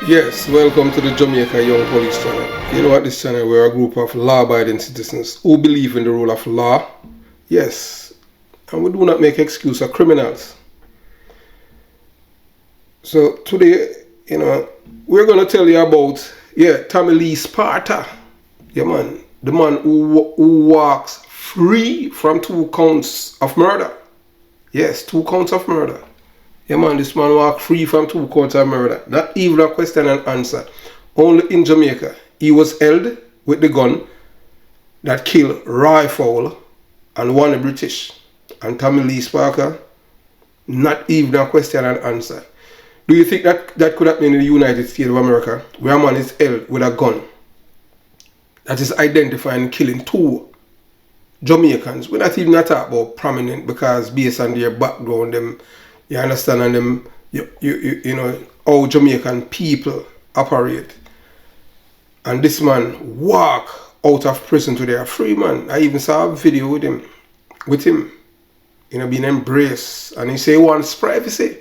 Yes, welcome to the Jamaica Young Police Channel. You know, at this channel, we're a group of law-abiding citizens who believe in the rule of law. Yes, and we do not make excuse of criminals. So today, we're going to tell you about, Tommy Lee Sparta. Yeah, man. The man who walks free from 2 counts of murder. Yes, 2 counts of murder. Yeah, man, this man walked free from 2 counts of murder. Not even a question and answer. Only in Jamaica. He was held with the gun that killed Roy Fowler and one British. And Tommy Lee Sparta, not even a question and answer. Do you think that could happen in the United States of America, where a man is held with a gun that is identifying and killing 2 Jamaicans? We're not even talking about prominent, because based on their background, them, you understand, and them, you know how Jamaican people operate. And this man walk out of prison today a free man. I even saw a video with him, being embraced, and he say he wants privacy.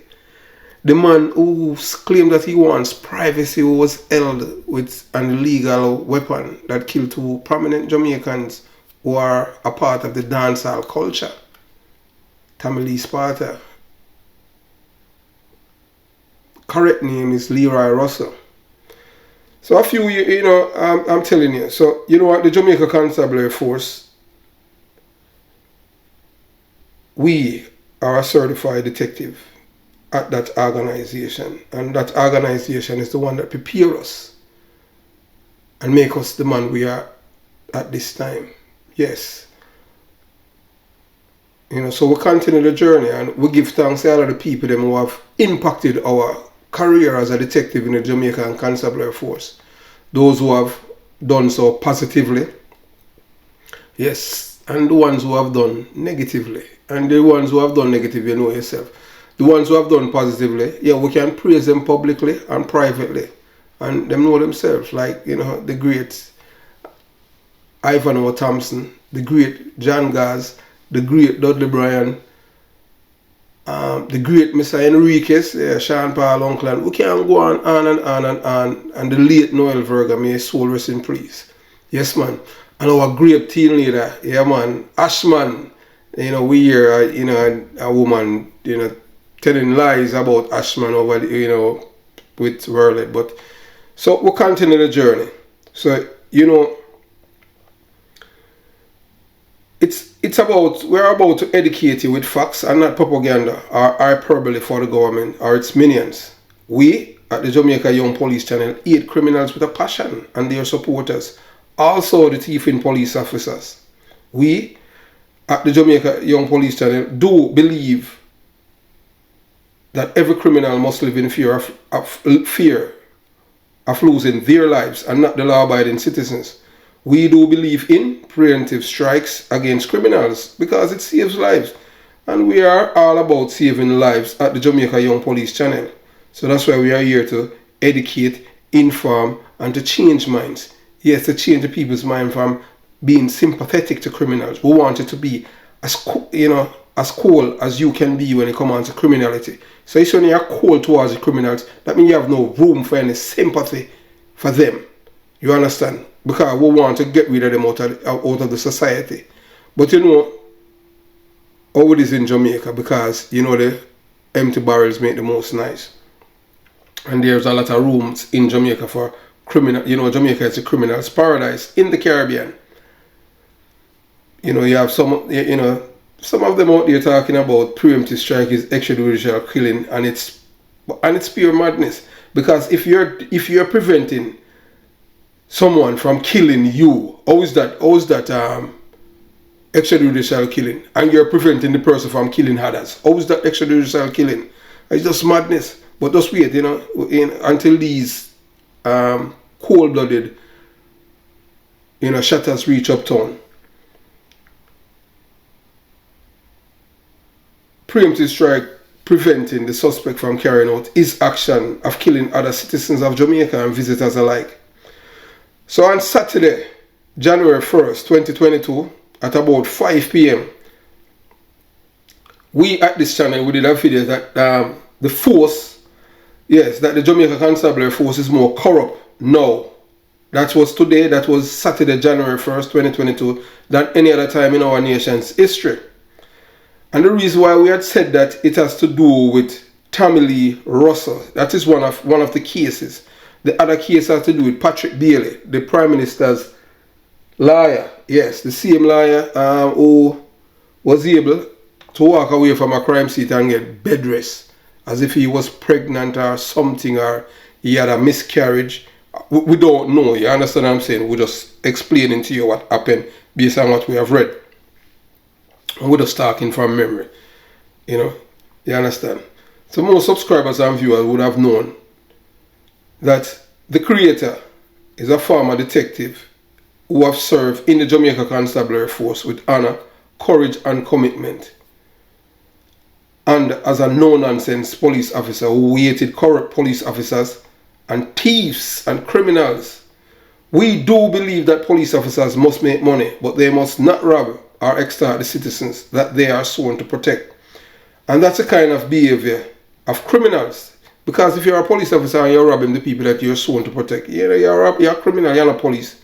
The man who claimed that he wants privacy, who was held with an illegal weapon that killed 2 prominent Jamaicans who are a part of the dancehall culture. Tommy Lee Sparta. Correct name is Leroy Russell. So a few, I'm telling you. So, you know what, the Jamaica Constabulary Force, we are a certified detective at that organization. And that organization is the one that prepare us and make us the man we are at this time. Yes. So we continue the journey, and we give thanks to all of the people them who have impacted our career as a detective in the Jamaican Constabulary Force. Those who have done so positively, yes, and the ones who have done negatively. And the ones who have done negative, you know yourself. The ones who have done positively, we can praise them publicly and privately. And them know themselves, like, the great Ivan O. Thompson, the great John Gaz, the great Dudley Bryan, the great Mr. Enriquez, Sean Paul Uncle. We can go on and on and on. And the late Noel Verga, may his soul rest in peace. Yes, man. And our great team leader, man, Ashman. We hear, a woman, telling lies about Ashman over, with World. But so we'll continue the journey. So, we're about to educate you with facts and not propaganda or hyperbole for the government or its minions. We at the Jamaica Young Police Channel hate criminals with a passion and their supporters, also the thieving police officers. We at the Jamaica Young Police Channel do believe that every criminal must live in fear of losing their lives and not the law-abiding citizens. We do believe in preemptive strikes against criminals because it saves lives. And we are all about saving lives at the Jamaica Young Police Channel. So that's why we are here to educate, inform, and to change minds. Yes, to change the people's mind from being sympathetic to criminals. We want it to be as cool as you can be when it comes to criminality. So if you are cold towards the criminals, that means you have no room for any sympathy for them. You understand? Because we want to get rid of them out of the society. But how it is in Jamaica, because the empty barrels make the most noise. And there's a lot of rooms in Jamaica for criminal. Jamaica is a criminal's paradise in the Caribbean. You have some of them out there talking about preemptive strike is extrajudicial killing, and it's pure madness. Because if you're preventing someone from killing you, how is that extrajudicial killing? And you're preventing the person from killing others. How is that extrajudicial killing? It's just madness. But just wait, until these cold-blooded, shatters reach uptown. Preemptive strike preventing the suspect from carrying out his action of killing other citizens of Jamaica and visitors alike. So on Saturday, January 1st, 2022, at about 5 p.m., we at this channel, we did a video that the force Yes, that the Jamaica Constabulary Force is more corrupt. No. That was today, that was Saturday, January 1st, 2022, than any other time in our nation's history. And the reason why we had said that, it has to do with Tommy Lee Russell. That is one of the cases. The other case has to do with Patrick Bailey, the Prime Minister's lawyer. Yes, the same lawyer who was able to walk away from a crime scene and get bed rest, as if he was pregnant or something, or he had a miscarriage. We don't know, you understand what I'm saying? We're just explaining to you what happened based on what we have read. And we're just talking from memory. You know, you understand? So most subscribers and viewers would have known that the creator is a former detective who have served in the Jamaica Constabulary Force with honor, courage and commitment. And as a no-nonsense police officer who hated corrupt police officers and thieves and criminals. We do believe that police officers must make money, but they must not rob or extort the citizens that they are sworn to protect. And that's a kind of behavior of criminals. Because if you're a police officer and you're robbing the people that you're sworn to protect, you're a criminal, you're not police.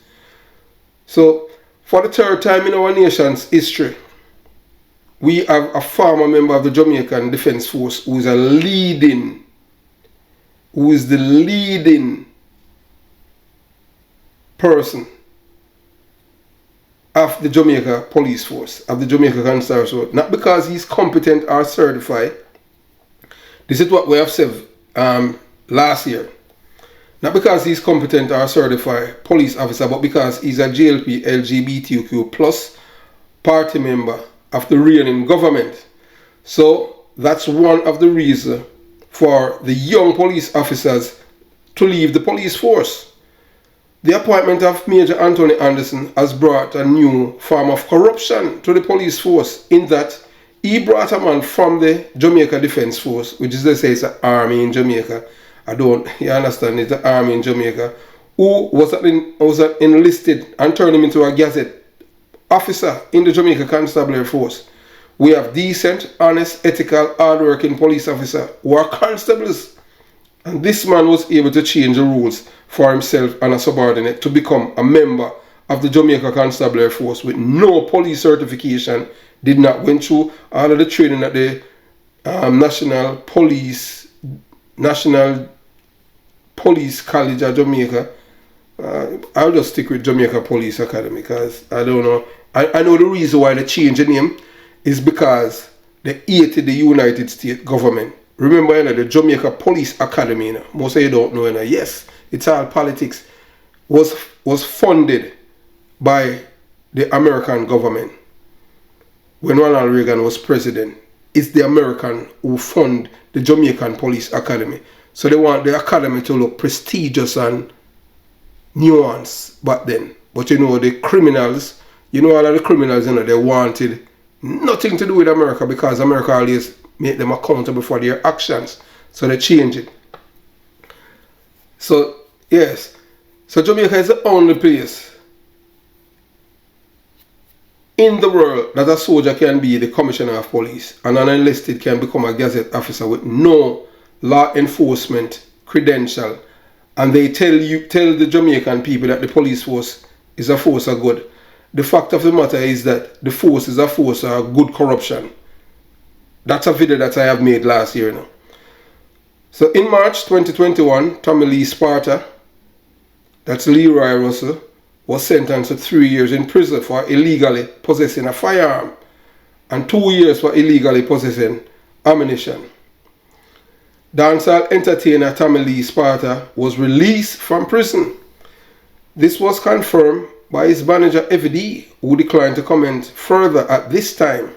So, for the third time in our nation's history, we have a former member of the Jamaican Defence Force who is the leading person of the Jamaica Police Force, of the Jamaica Constabulary Force. Not because he's competent or certified. This is what we have said last year. Not because he's competent or certified police officer, but because he's a JLP LGBTQ plus party member of the reigning government. So that's one of the reasons for the young police officers to leave the police force. The appointment of Major Anthony Anderson has brought a new form of corruption to the police force, in that he brought a man from the Jamaica Defence Force, which is, they say, it's an army in Jamaica. You understand, it's the army in Jamaica, who was enlisted and turned him into a gazette officer in the Jamaica Constabulary Force. We have decent, honest, ethical, hard-working police officers who are constables. And this man was able to change the rules for himself and a subordinate to become a member of the Jamaica Constabulary Force with no police certification, did not went through all of the training at the National Police College of Jamaica. I'll just stick with Jamaica Police Academy because I don't know. I know the reason why they changed the name is because they hated the United States government. Remember, the Jamaica Police Academy, most of you don't know, yes, it's all politics, was funded by the American government. When Ronald Reagan was president, it's the American who fund the Jamaican Police Academy. So they want the academy to look prestigious and nuanced back then. But the criminals, all of the criminals, they wanted nothing to do with America, because America always make them accountable for their actions. So they change it. So, yes. So Jamaica is the only place in the world that a soldier can be the commissioner of police and an enlisted can become a gazette officer with no law enforcement credential. And they tell the Jamaican people that the police force is a force of good. The fact of the matter is that the force is a force of good corruption. That's a video that I have made last year now. So in March 2021, Tommy Lee Sparta, that's Leroy Russell, was sentenced to 3 years in prison for illegally possessing a firearm and 2 years for illegally possessing ammunition. Dancehall entertainer Tommy Lee Sparta was released from prison. This was confirmed by his manager FD, who declined to comment further at this time.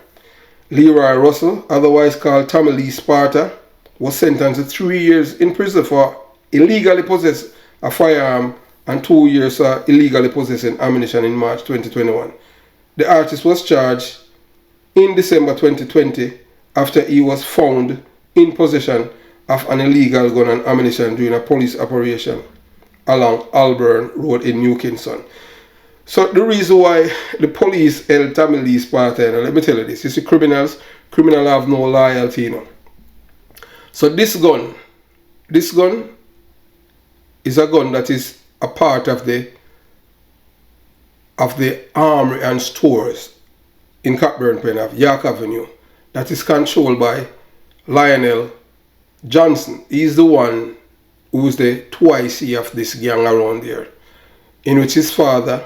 Leroy Russell, otherwise called Tommy Lee Sparta, was sentenced to 3 years in prison for illegally possessing a firearm and 2 years for illegally possessing ammunition in March 2021. The artist was charged in December 2020 after he was found in possession of an illegal gun and ammunition during a police operation along Alburn Road in New Kingston. So the reason why the police held Tommy Lee Sparta, let me tell you this, you see, criminals have no loyalty, So this gun this gun is a gun that is a part of the armory and stores in Cockburn Pen of York Avenue that is controlled by Lionel Johnson. He's the one who's the twice of this gang around there, in which his father,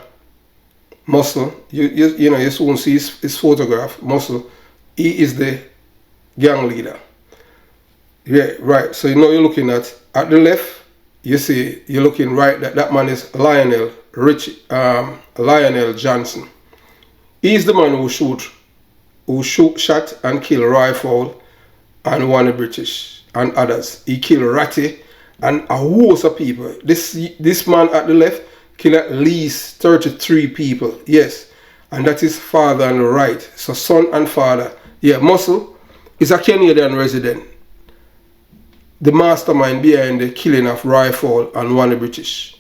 Muscle, you know, you soon see his photograph, Muscle, he is the gang leader. Yeah, right. So you know you're looking at the left, you see you're looking right, that man is Lionel Johnson. He's the man who shot and killed Rifle and Warner British and others. He killed Ratty and a host of people. This man at the left killed at least 33 people. Yes. And that is father on the right. So son and father. Yeah, Muscle is a Canadian resident. The mastermind behind the killing of Rifle and Warner British.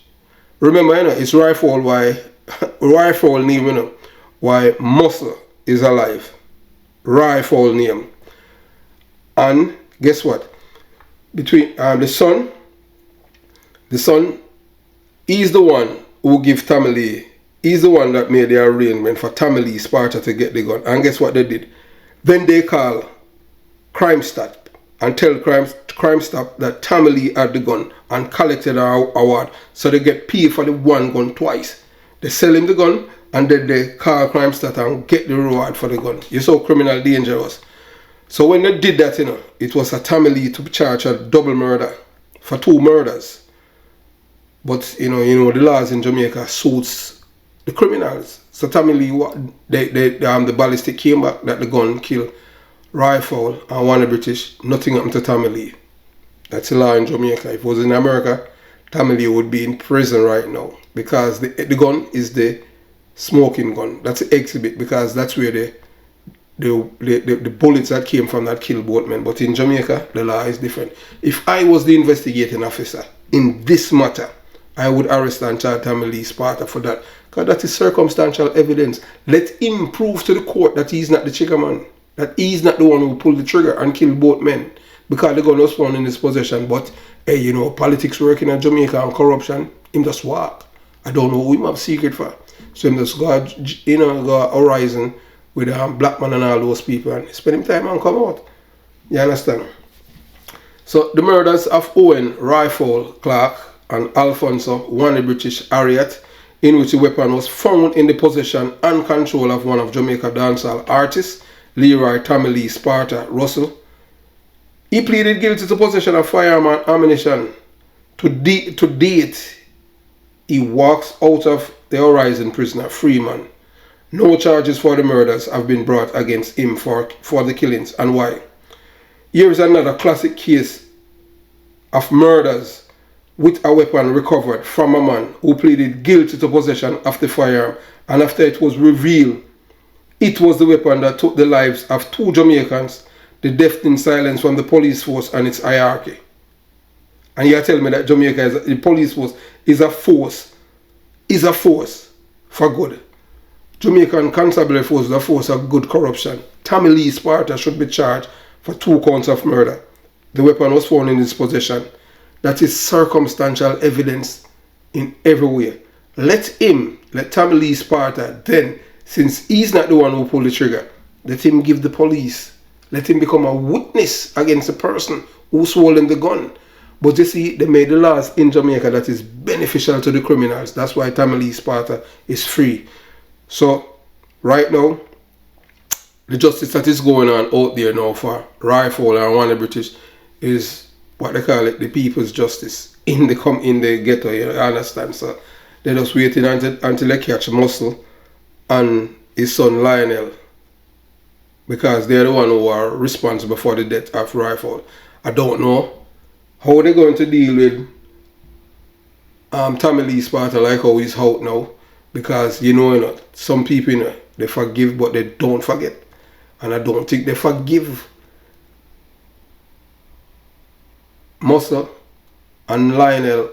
Remember, you know, it's Rifle name, you know, why Muscle is alive. Rifle name. And guess what? Between the son, he's the one who gave Tommy Lee. He's the one that made the arrangement for Tommy Lee Sparta to get the gun. And guess what they did? Then they call Crime Stop and tell Crime Stop that Tommy Lee had the gun and collected our award. So they get paid for the one gun twice. They sell him the gun and then they call Crime Stop and get the reward for the gun. You saw criminal dangerous. So when they did that, you know, it was a Tommy Lee to charge a double murder for 2 murders. But you know the laws in Jamaica suits the criminals. So Tommy Lee, the ballistic came back that the gun killed Rifle and Warner British. Nothing happened to Tommy Lee. That's the law in Jamaica. If it was in America, Tommy Lee would be in prison right now because the gun is the smoking gun. That's the exhibit because that's where the bullets that came from that killed both men. But in Jamaica, the law is different. If I was the investigating officer in this matter, I would arrest and charge Tommy Lee Sparta for that. Because that is circumstantial evidence. Let him prove to the court that he's not the trigger man. That he's not the one who pulled the trigger and killed both men. Because the gun was found in his possession. But, hey, you know, politics working in Jamaica and corruption, him just walk. I don't know who him have secret for. So him just go, you know, go horizon with black man and all those people and spend him time and come out. You understand? So the murders of Owen, Rifle, Clark, and Alfonso, Warner British Harriet, in which the weapon was found in the possession and control of one of Jamaica dancehall artists, Leroy Tommy Lee Sparta Russell. He pleaded guilty to possession of firearm and ammunition. To date, he walks out of the Horizon prison a free man. No charges for the murders have been brought against him for the killings. And why? Here is another classic case of murders with a weapon recovered from a man who pleaded guilty to possession of the firearm, and after it was revealed it was the weapon that took the lives of 2 Jamaicans, the deafening silence from the police force and its hierarchy. And you tell me that Jamaica the police force is a force for good. Jamaican constabulary force is a force of good corruption. Tommy Lee Sparta should be charged for 2 counts of murder. The weapon was found in his possession. That is circumstantial evidence in every way. Let Tommy Lee Sparta then, since he's not the one who pulled the trigger, let him give the police, let him become a witness against the person who sold him the gun. But you see, they made the laws in Jamaica that is beneficial to the criminals. That's why Tommy Lee Sparta is free. So, right now, the justice that is going on out there now for Rifle and Warner British is what they call it, the people's justice in the ghetto, you understand? So they're just waiting until they catch Muscle and his son Lionel, because they're the one who are responsible for the death of Rifle. I don't know how they're going to deal with Tommy Lee Sparta like how he's out now, because you know, some people, you know, they forgive but they don't forget, and I don't think they forgive Muscle and Lionel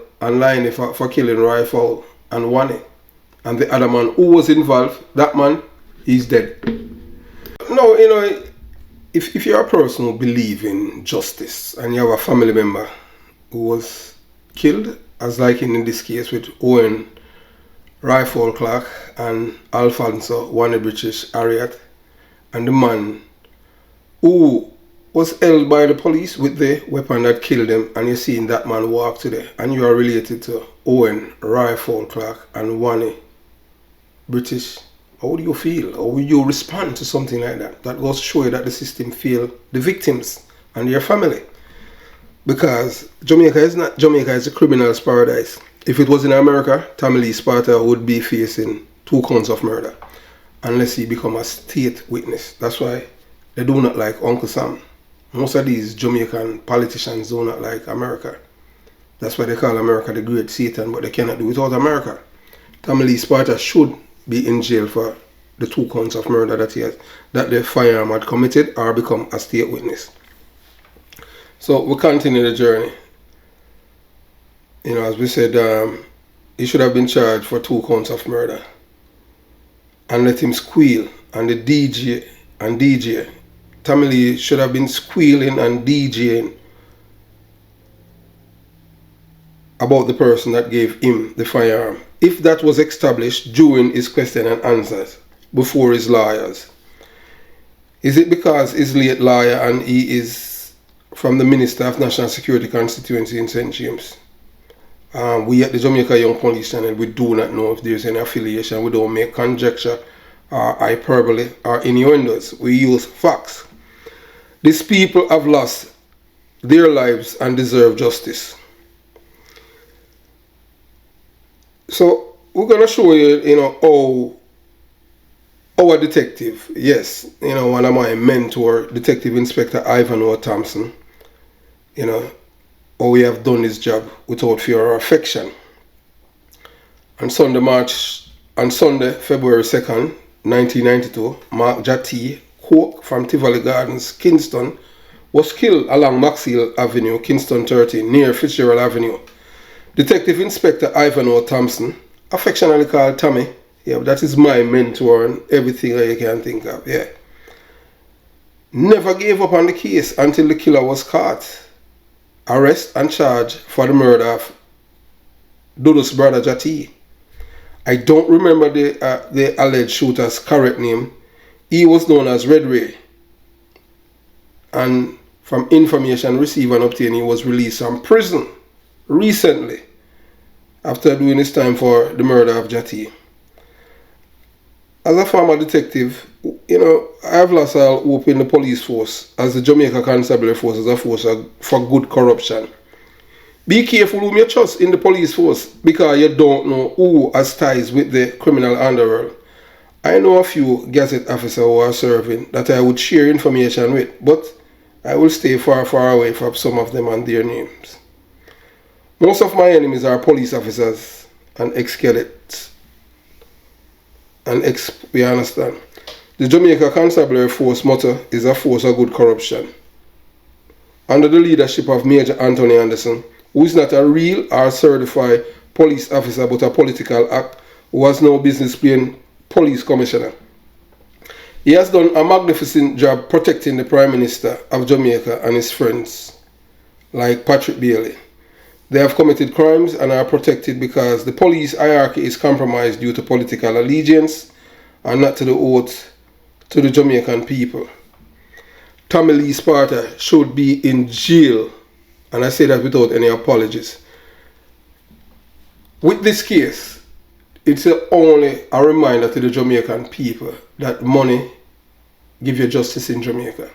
for killing Rifle and Wani, and the other man who was involved, that man, he's dead. No, you know, if you're a person who believes in justice and you have a family member who was killed, as like in this case with Owen Rifle Clark and Alfonso Wanny British Harriet, and the man who was held by the police with the weapon that killed him, and you're seeing that man walk today, and you are related to Owen Rifle Clark and Wanny British. How do you feel? How will you respond to something like that? That goes to show you that the system failed the victims and their family. Because Jamaica is a criminal's paradise. If it was in America, Tommy Lee Sparta would be facing 2 counts of murder unless he become a state witness. That's why they do not like Uncle Sam. Most of these Jamaican politicians do not like America. That's why they call America the great Satan, but they cannot do it without America. Tommy Lee Sparta should be in jail for the 2 counts of murder that the firearm had committed or become a state witness. So we continue the journey. You know, as we said, he should have been charged for 2 counts of murder. And let him squeal. And the DJ, Tommy Lee should have been squealing and DJing about the person that gave him the firearm. If that was established during his question and answers before his lawyers. Is it because he's late lawyer and he is from the Minister of National Security constituency in St. James? We at the Jamaica Young Police Channel, we do not know if there's any affiliation. We don't make conjecture or hyperbole or innuendos. We use facts. These people have lost their lives and deserve justice. So we're gonna show you, how our detective, yes, one of my mentor, Detective Inspector Ivan O. Thompson, how we have done this job without fear or affection. On Sunday, February 2nd, 1992, Mark Jati Coke from Tivoli Gardens, Kingston, was killed along Maxfield Avenue, Kingston 13, near Fitzgerald Avenue. Detective Inspector Ivan O. Thompson, affectionately called Tommy, that is my mentor and everything that you can think of, never gave up on the case until the killer was caught, arrested and charged for the murder of Dudu's brother Jati. I don't remember the alleged shooter's correct name. He was known as Red Ray. And from information received and obtained, he was released from prison recently after doing his time for the murder of Jati. As a former detective, I have lost all hope in the police force, as the Jamaica Constabulary Force is a force for good corruption. Be careful whom you trust in the police force, because you don't know who has ties with the criminal underworld. I know a few gazette officers who are serving that I would share information with, but I will stay far, far away from some of them and their names. Most of my enemies are police officers and ex-cadets. We understand. The Jamaica Constabulary Force motto is a force of good corruption. Under the leadership of Major Anthony Anderson, who is not a real or certified police officer but a political act, who has no business playing police commissioner. He has done a magnificent job protecting the Prime Minister of Jamaica and his friends, like Patrick Bailey. They have committed crimes and are protected because the police hierarchy is compromised due to political allegiance and not to the oath to the Jamaican people. Tommy Lee Sparta should be in jail, and I say that without any apologies. With this case, it's only a reminder to the Jamaican people that money gives you justice in Jamaica.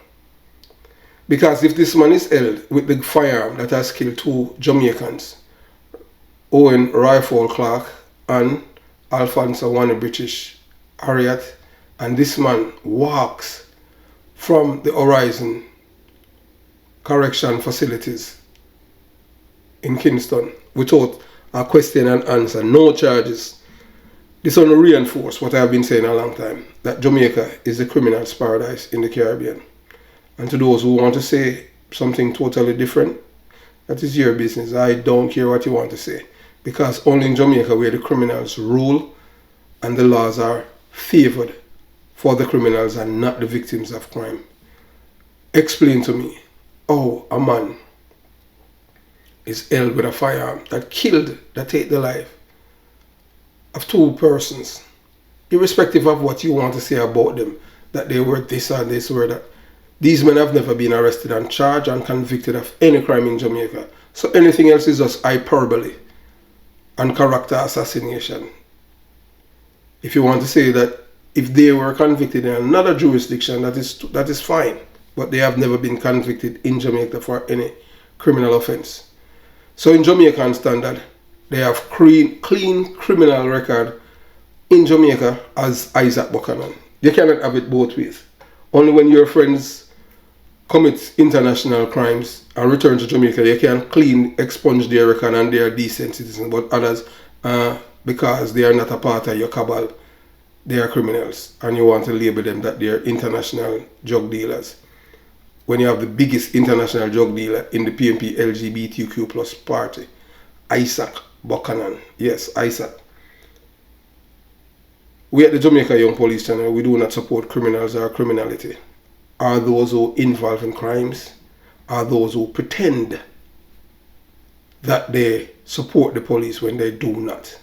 Because if this man is held with the firearm that has killed 2 Jamaicans, Owen Rifle Clark and Alfonso Wanny British Harriet, and this man walks from the Horizon Correction Facilities in Kingston without a question and answer, no charges, this only reinforces what I have been saying a long time, that Jamaica is the criminal's paradise in the Caribbean. And to those who want to say something totally different, that is your business. I don't care what you want to say. Because only in Jamaica where the criminals rule and the laws are favored for the criminals and not the victims of crime. Explain to me how a man is held with a firearm that take the life of 2 persons, irrespective of what you want to say about them, that they were this or this or that. These men have never been arrested and charged and convicted of any crime in Jamaica. So anything else is just hyperbole and character assassination. If you want to say that if they were convicted in another jurisdiction, that is fine. But they have never been convicted in Jamaica for any criminal offense. So in Jamaican standard, they have clean criminal record in Jamaica as Isaac Buchanan. You cannot have it both ways. Only when your friends commit international crimes and return to Jamaica, you can expunge their record and they are decent citizens. But others, because they are not a part of your cabal, they are criminals, and you want to label them that they are international drug dealers. When you have the biggest international drug dealer in the PNP LGBTQ plus party, Isaac Buchanan. Yes, Isaac. We at the Jamaica Young Police Channel, we do not support criminals or criminality. Are those who involve in crimes, are those who pretend that they support the police when they do not.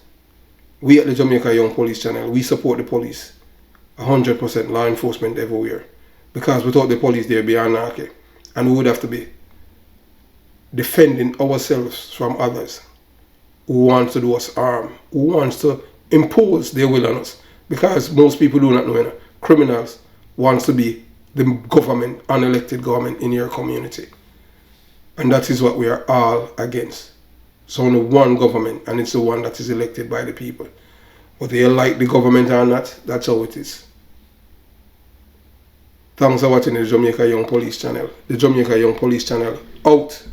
We at the Jamaica Young Police Channel, we support the police. 100% law enforcement everywhere. Because without the police, there would be anarchy. And we would have to be defending ourselves from others who want to do us harm, who wants to impose their will on us. Because most people do not know, criminals want to be the government, unelected government in your community. And that is what we are all against. So only one government, and it's the one that is elected by the people. Whether you like the government or not, that's how it is. Thanks for watching the Jamaica Young Police Channel. The Jamaica Young Police Channel out.